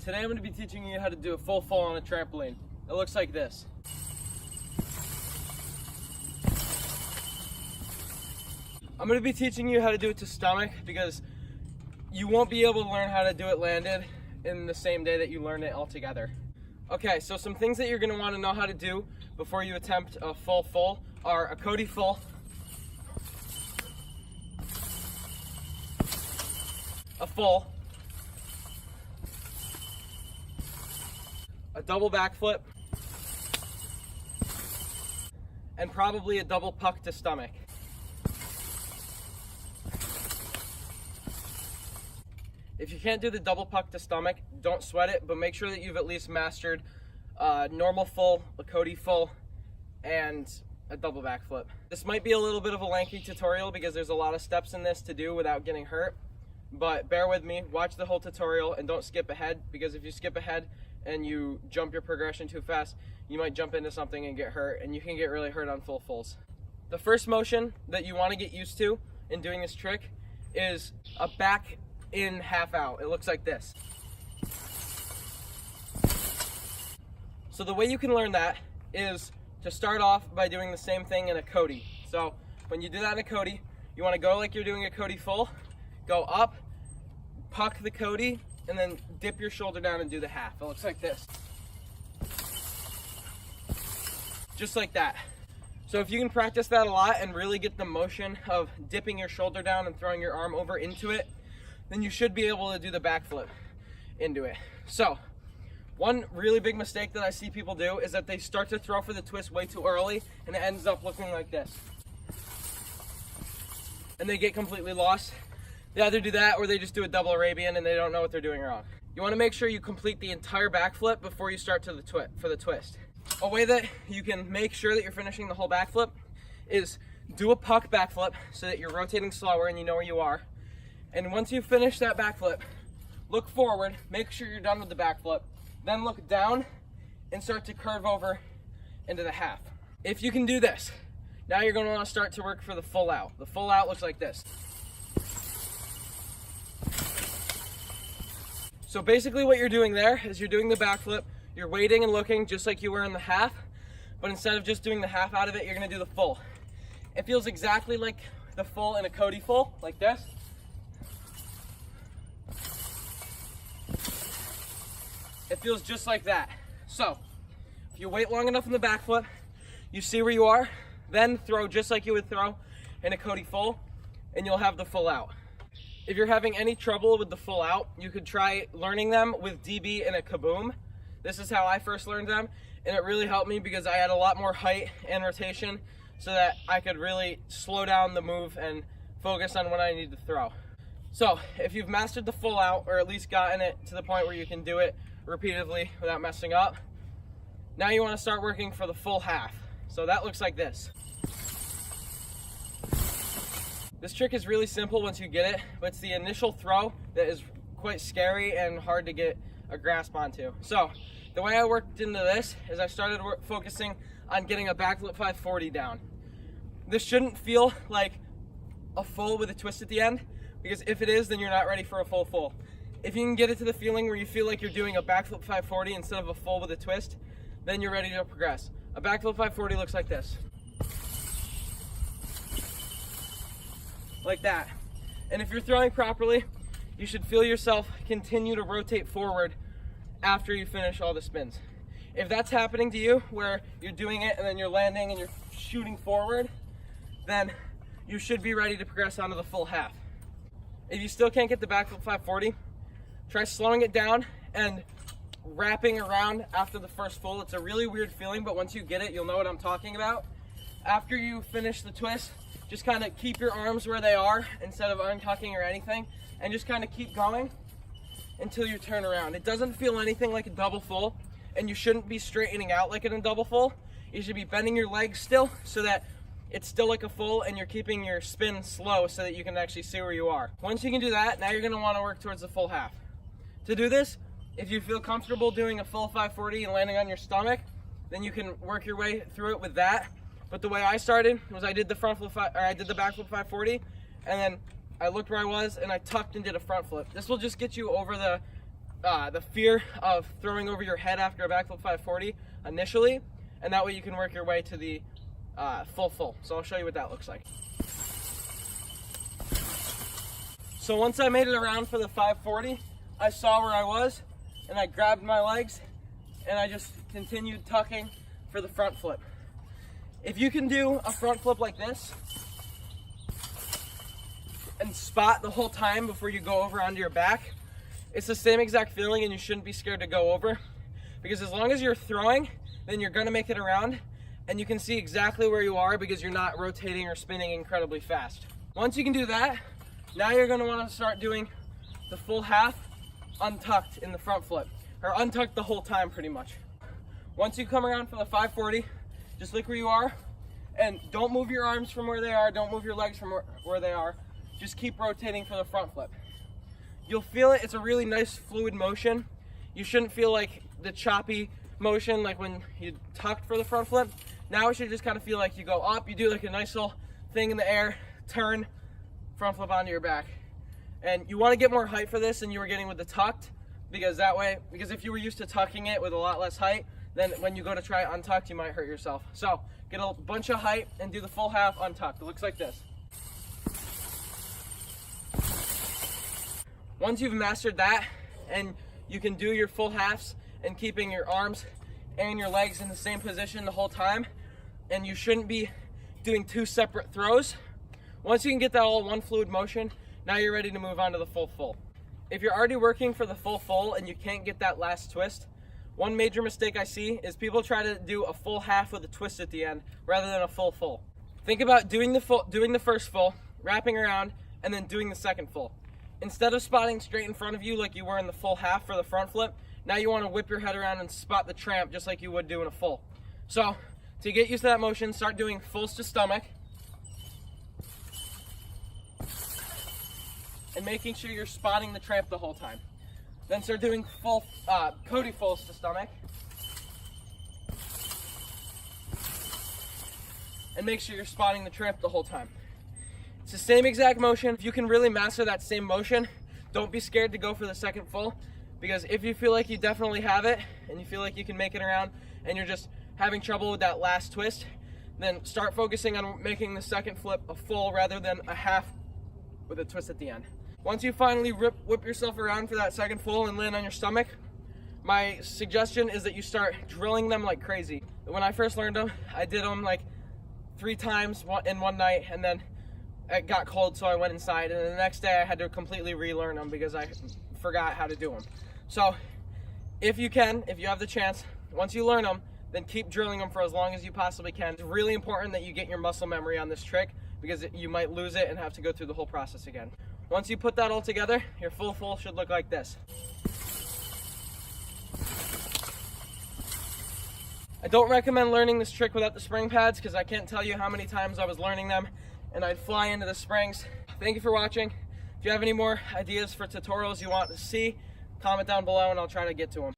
Today I'm going to be teaching you how to do a full fall on a trampoline. It looks like this. I'm going to be teaching you how to do it to stomach because you won't be able to learn how to do it landed in the same day that you learn it altogether. Okay, so some things that you're going to want to know how to do before you attempt a full are a Cody full, a full, a double backflip, and probably a double puck to stomach. If you can't do the double puck to stomach, don't sweat it, but make sure that you've at least mastered normal full, a Cody full, and a double backflip. This might be a little bit of a lengthy tutorial because there's a lot of steps in this to do without getting hurt, but bear with me, watch the whole tutorial and don't skip ahead, because if you skip ahead and you jump your progression too fast, you might jump into something and get hurt, and you can get really hurt on full fulls. The first motion that you want to get used to in doing this trick is a back in, half out. It looks like this. So the way you can learn that is to start off by doing the same thing in a Cody. So when you do that in a Cody, you want to go like you're doing a Cody full, go up, puck the Cody, and then dip your shoulder down and do the half. It looks like this. Just like that. So if you can practice that a lot and really get the motion of dipping your shoulder down and throwing your arm over into it, then you should be able to do the backflip into it. So one really big mistake that I see people do is that they start to throw for the twist way too early and it ends up looking like this. And they get completely lost. They either do that or they just do a double Arabian and they don't know what they're doing wrong. You want to make sure you complete the entire backflip before you start to for the twist. A way that you can make sure that you're finishing the whole backflip is do a puck backflip so that you're rotating slower and you know where you are. And once you finish that backflip, look forward, make sure you're done with the backflip, then look down and start to curve over into the half. If you can do this, now you're going to want to start to work for the full out. The full out looks like this. So basically what you're doing there is you're doing the backflip, you're waiting and looking just like you were in the half, but instead of just doing the half out of it, you're going to do the full. It feels exactly like the full in a Cody full, like this. It feels just like that. So if you wait long enough in the backflip, you see where you are, then throw just like you would throw in a Cody full, and you'll have the full out. If you're having any trouble with the full out, you could try learning them with DB and a Kaboom. This is how I first learned them, and it really helped me because I had a lot more height and rotation so that I could really slow down the move and focus on when I need to throw. So if you've mastered the full out, or at least gotten it to the point where you can do it repeatedly without messing up, now you want to start working for the full half. So that looks like this. This trick is really simple once you get it, but it's the initial throw that is quite scary and hard to get a grasp onto. So the way I worked into this is I started focusing on getting a backflip 540 down. This shouldn't feel like a full with a twist at the end, because if it is, then you're not ready for a full. If you can get it to the feeling where you feel like you're doing a backflip 540 instead of a full with a twist, then you're ready to progress. A backflip 540 looks like this. Like that. And if you're throwing properly, you should feel yourself continue to rotate forward after you finish all the spins. If that's happening to you, where you're doing it and then you're landing and you're shooting forward, then you should be ready to progress onto the full half. If you still can't get the backflip 540, try slowing it down and wrapping around after the first full. It's a really weird feeling, but once you get it, you'll know what I'm talking about. After you finish the twist, just kind of keep your arms where they are instead of untucking or anything, and just kind of keep going until you turn around. It doesn't feel anything like a double full, and you shouldn't be straightening out like in a double full. You should be bending your legs still so that it's still like a full and you're keeping your spin slow so that you can actually see where you are. Once you can do that, now you're going to want to work towards the full half. To do this, if you feel comfortable doing a full 540 and landing on your stomach, then you can work your way through it with that. But the way I started was I did the backflip 540, and then I looked where I was and I tucked and did a front flip. This will just get you over the the fear of throwing over your head after a backflip 540 initially, and that way you can work your way to the full. So I'll show you what that looks like. So once I made it around for the 540, I saw where I was, and I grabbed my legs, and I just continued tucking for the front flip. If you can do a front flip like this, and spot the whole time before you go over onto your back, it's the same exact feeling, and you shouldn't be scared to go over, because as long as you're throwing, then you're gonna make it around, and you can see exactly where you are because you're not rotating or spinning incredibly fast. Once you can do that, now you're gonna wanna start doing the full half untucked in the front flip, or untucked the whole time pretty much. Once you come around for the 540, just look where you are, and don't move your arms from where they are, don't move your legs from where they are, just keep rotating for the front flip. You'll feel it, it's a really nice fluid motion. You shouldn't feel like the choppy motion like when you tucked for the front flip. Now it should just kind of feel like you go up, you do like a nice little thing in the air, turn, front flip onto your back. And you want to get more height for this than you were getting with the tucked, because if you were used to tucking it with a lot less height, then when you go to try untucked, you might hurt yourself. So get a bunch of height and do the full half untucked. It looks like this. Once you've mastered that and you can do your full halves and keeping your arms and your legs in the same position the whole time, and you shouldn't be doing two separate throws. Once you can get that all one fluid motion, now you're ready to move on to the full. If you're already working for the full and you can't get that last twist, one major mistake I see is people try to do a full half with a twist at the end rather than a full. Think about doing the first full, wrapping around, and then doing the second full. Instead of spotting straight in front of you like you were in the full half for the front flip, now you want to whip your head around and spot the tramp just like you would do in a full. So to get used to that motion, start doing fulls to stomach, and making sure you're spotting the tramp the whole time. Then start doing full Cody fulls to stomach, and make sure you're spotting the tramp the whole time. It's the same exact motion. If you can really master that same motion, don't be scared to go for the second full, because if you feel like you definitely have it and you feel like you can make it around and you're just having trouble with that last twist, then start focusing on making the second flip a full rather than a half with a twist at the end. Once you finally whip yourself around for that second full and land on your stomach, my suggestion is that you start drilling them like crazy. When I first learned them, I did them like 3 times in one night, and then it got cold, so I went inside, and the next day I had to completely relearn them because I forgot how to do them. So if you have the chance, once you learn them, then keep drilling them for as long as you possibly can. It's really important that you get your muscle memory on this trick, because you might lose it and have to go through the whole process again. Once you put that all together, your full should look like this. I don't recommend learning this trick without the spring pads, because I can't tell you how many times I was learning them and I'd fly into the springs. Thank you for watching. If you have any more ideas for tutorials you want to see, comment down below and I'll try to get to them.